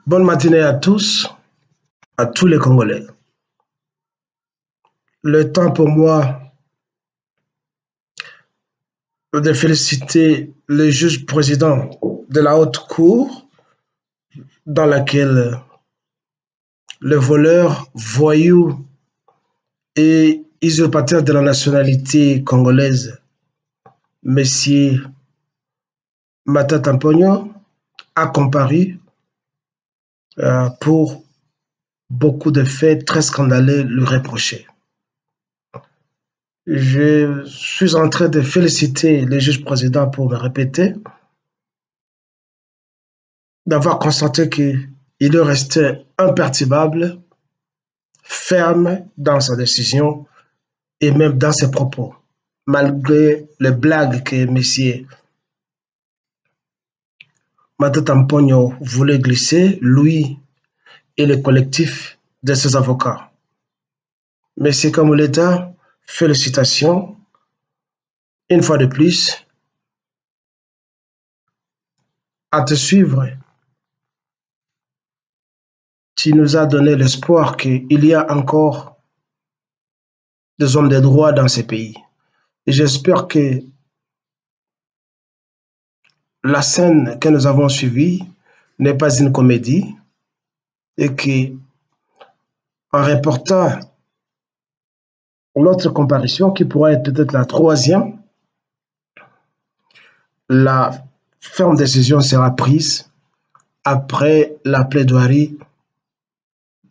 Bonne matinée à tous, à tous les Congolais. Le temps pour moi de féliciter le juge président de la haute cour dans laquelle le voleur, voyou et usurpateur de la nationalité congolaise, Monsieur Matata Mponyo, a comparu pour beaucoup de faits très scandaleux lui reprochés. Je suis en train de féliciter le juge président pour me répéter, d'avoir constaté qu'il est resté imperturbable, ferme dans sa décision et même dans ses propos, malgré les blagues que M. Matata Mponyo voulait glisser, lui et le collectif de ses avocats. Monsieur Kamuleta, félicitations. Une fois de plus, à te suivre, tu nous as donné l'espoir qu'il y a encore des hommes de droit dans ces pays. Et j'espère que la scène que nous avons suivie n'est pas une comédie et que, en reportant l'autre comparution, qui pourra être peut-être la troisième, la ferme décision sera prise après la plaidoirie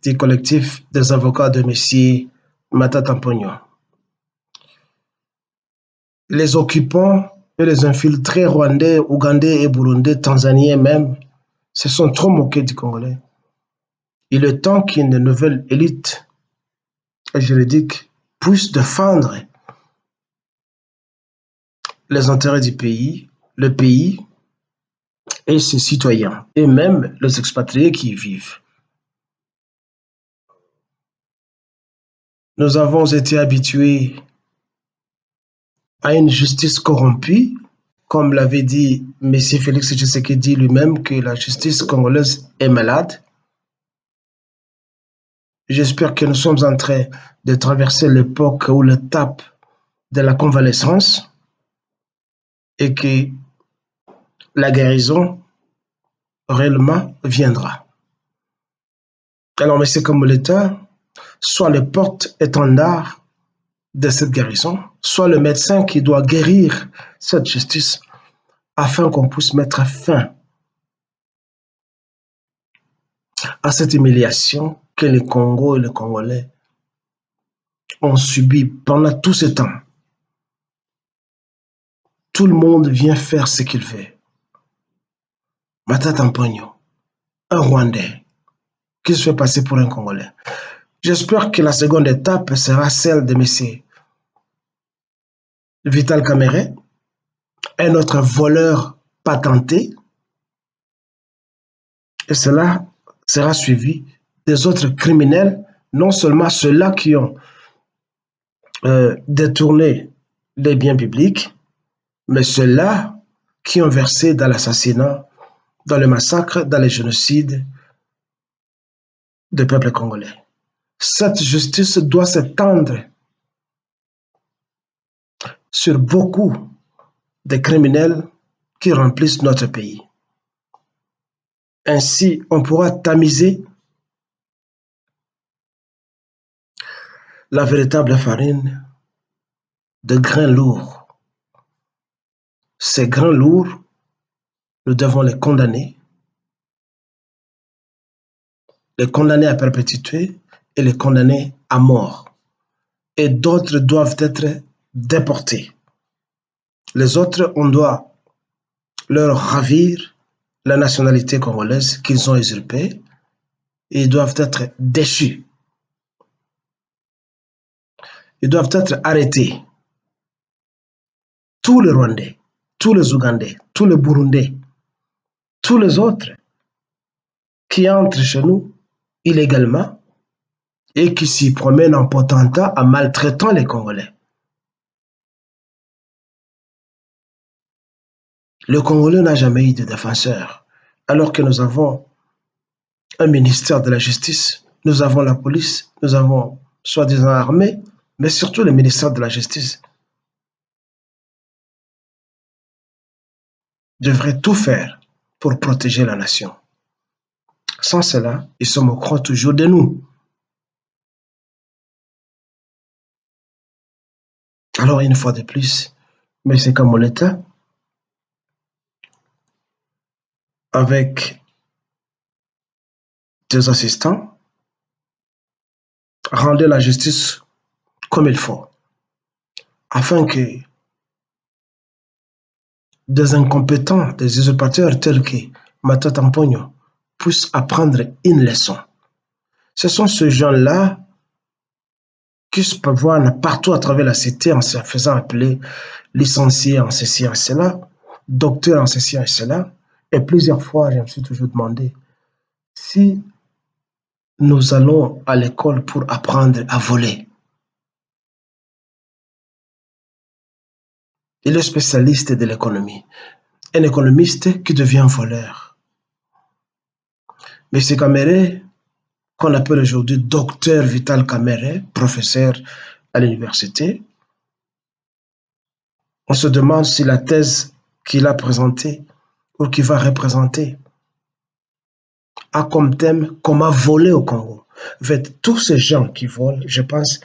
du collectif des avocats de M. Matata Mponyo. Les occupants et les infiltrés rwandais, ougandais et burundais, tanzaniens même, se sont trop moqués du Congolais. Il est temps qu'une nouvelle élite juridique puisse défendre les intérêts du pays, le pays et ses citoyens, et même les expatriés qui y vivent. Nous avons été habitués à une justice corrompue, comme l'avait dit M. Félix Tshisekedi lui-même, que la justice congolaise est malade. J'espère que nous sommes en train de traverser l'époque ou l'étape de la convalescence et que la guérison réellement viendra. Alors, M. Kamuleta, soit le porte-étendard de cette guérison, soit le médecin qui doit guérir cette justice afin qu'on puisse mettre fin à cette humiliation que le Congo et les Congolais ont subi pendant tout ce temps. Tout le monde vient faire ce qu'il veut. Matata Mponyo, un Rwandais, qui se fait passer pour un Congolais. J'espère que la seconde étape sera celle de M. Vital Kamerhe, un autre voleur patenté, et cela sera suivi des autres criminels, non seulement ceux-là qui ont détourné les biens publics, mais ceux-là qui ont versé dans l'assassinat, dans le massacre, dans le génocide du peuple congolais. Cette justice doit s'étendre sur beaucoup de criminels qui remplissent notre pays. Ainsi, on pourra tamiser la véritable farine de grains lourds. Ces grains lourds, nous devons les condamner à perpétuité et les condamner à mort. Et d'autres doivent être déportés. Les autres, on doit leur ravir la nationalité congolaise qu'ils ont usurpée et ils doivent être déchus. Ils doivent être arrêtés. Tous les Rwandais, tous les Ougandais, tous les Burundais, tous les autres qui entrent chez nous illégalement et qui s'y promènent en potentat en maltraitant les Congolais. Le Congolais n'a jamais eu de défenseur, alors que nous avons un ministère de la justice, nous avons la police, nous avons soi-disant l'armée, mais surtout le ministère de la justice devrait tout faire pour protéger la nation. Sans cela, ils se moqueront toujours de nous. Alors, une fois de plus, M. Kamoleta, avec des assistants, rendez la justice comme il faut, afin que des incompétents, des usurpateurs tels que Matata Mponyo puissent apprendre une leçon. Ce sont ces gens-là qui se peuvent voir partout à travers la cité en se faisant appeler licencié en ceci et en cela, docteur en ceci et en cela. Et plusieurs fois, je me suis toujours demandé si nous allons à l'école pour apprendre à voler. Il est spécialiste de l'économie. Un économiste qui devient voleur. M. Kamere, qu'on appelle aujourd'hui docteur Vital Kamere, professeur à l'université, on se demande si la thèse qu'il a présentée ou qu'il va représenter a comme thème comment voler au Congo. En fait, tous ces gens qui volent, je pense,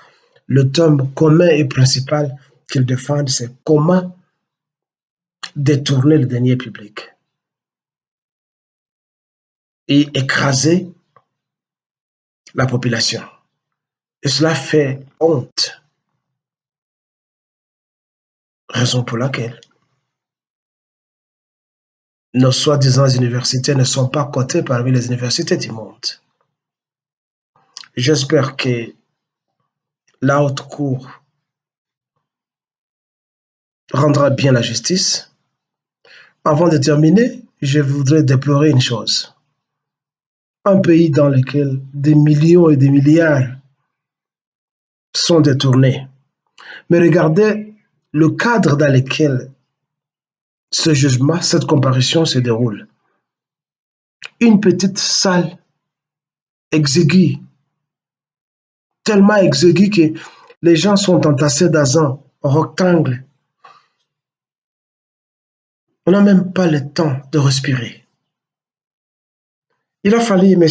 le thème commun et principal qu'ils défendent, c'est comment détourner le denier public et écraser la population. Et cela fait honte. Raison pour laquelle nos soi-disant universités ne sont pas cotées parmi les universités du monde. J'espère que la haute cour rendra bien la justice. Avant de terminer, je voudrais déplorer une chose. Un pays dans lequel des millions et des milliards sont détournés. Mais regardez le cadre dans lequel ce jugement, cette comparution se déroule. Une petite salle exiguë, tellement exiguë que les gens sont entassés dans un rectangle. On n'a même pas le temps de respirer. Il a fallu M.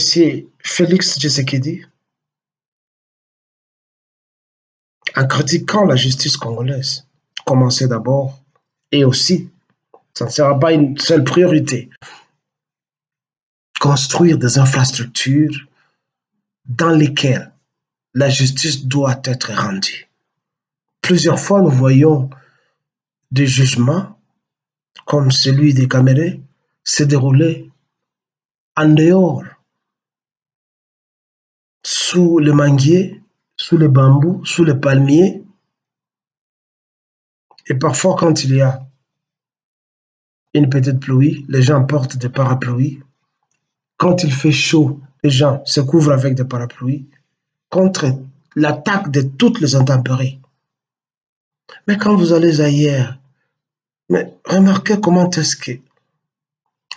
Félix Tshisekedi, en critiquant la justice congolaise, commencer d'abord, et aussi, ça ne sera pas une seule priorité, construire des infrastructures dans lesquelles la justice doit être rendue. Plusieurs fois, nous voyons des jugements comme celui des Camérés se dérouler en dehors, sous le manguier, sous les bambous, sous les palmiers. Et parfois, quand il y a une petite pluie, les gens portent des parapluies. Quand il fait chaud, les gens se couvrent avec des parapluies contre l'attaque de toutes les intempéries. Mais quand vous allez ailleurs, mais remarquez comment est-ce que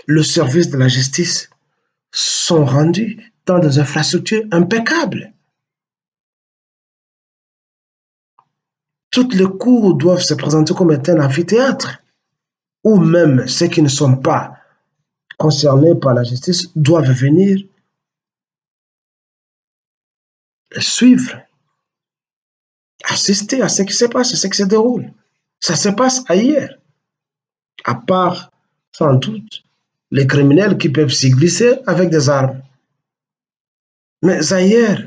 le service de la justice sont rendus dans des infrastructures impeccables. Toutes les cours doivent se présenter comme étant un amphithéâtre, ou même ceux qui ne sont pas concernés par la justice doivent venir suivre, assister à ce qui se passe, à ce qui se déroule. Ça se passe ailleurs, à part, sans doute, les criminels qui peuvent s'y glisser avec des armes. Mais ailleurs,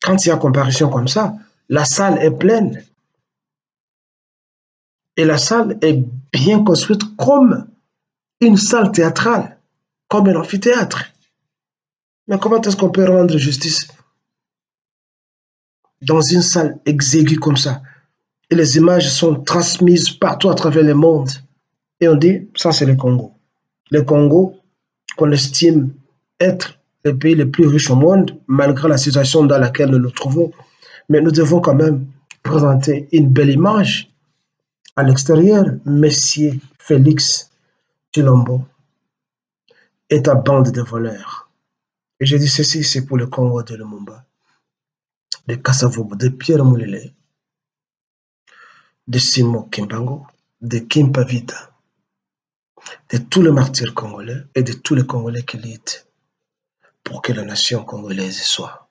quand il y a comparution comme ça, la salle est pleine. Et la salle est bien construite comme une salle théâtrale, comme un amphithéâtre. Mais comment est-ce qu'on peut rendre justice dans une salle exiguë comme ça? Et les images sont transmises partout à travers le monde. Et on dit, ça c'est le Congo. Le Congo, qu'on estime être le pays le plus riche au monde, malgré la situation dans laquelle nous nous trouvons. Mais nous devons quand même présenter une belle image à l'extérieur, Monsieur Félix Tshilombo. et ta bande de voleurs. Et je dis ceci, c'est pour le Congo de Lumumba, de Kasavubu, de Pierre Moulele, de Simo Kimbangu, de Kim Pavita, de tous les martyrs congolais et de tous les Congolais qui luttent pour que la nation congolaise soit.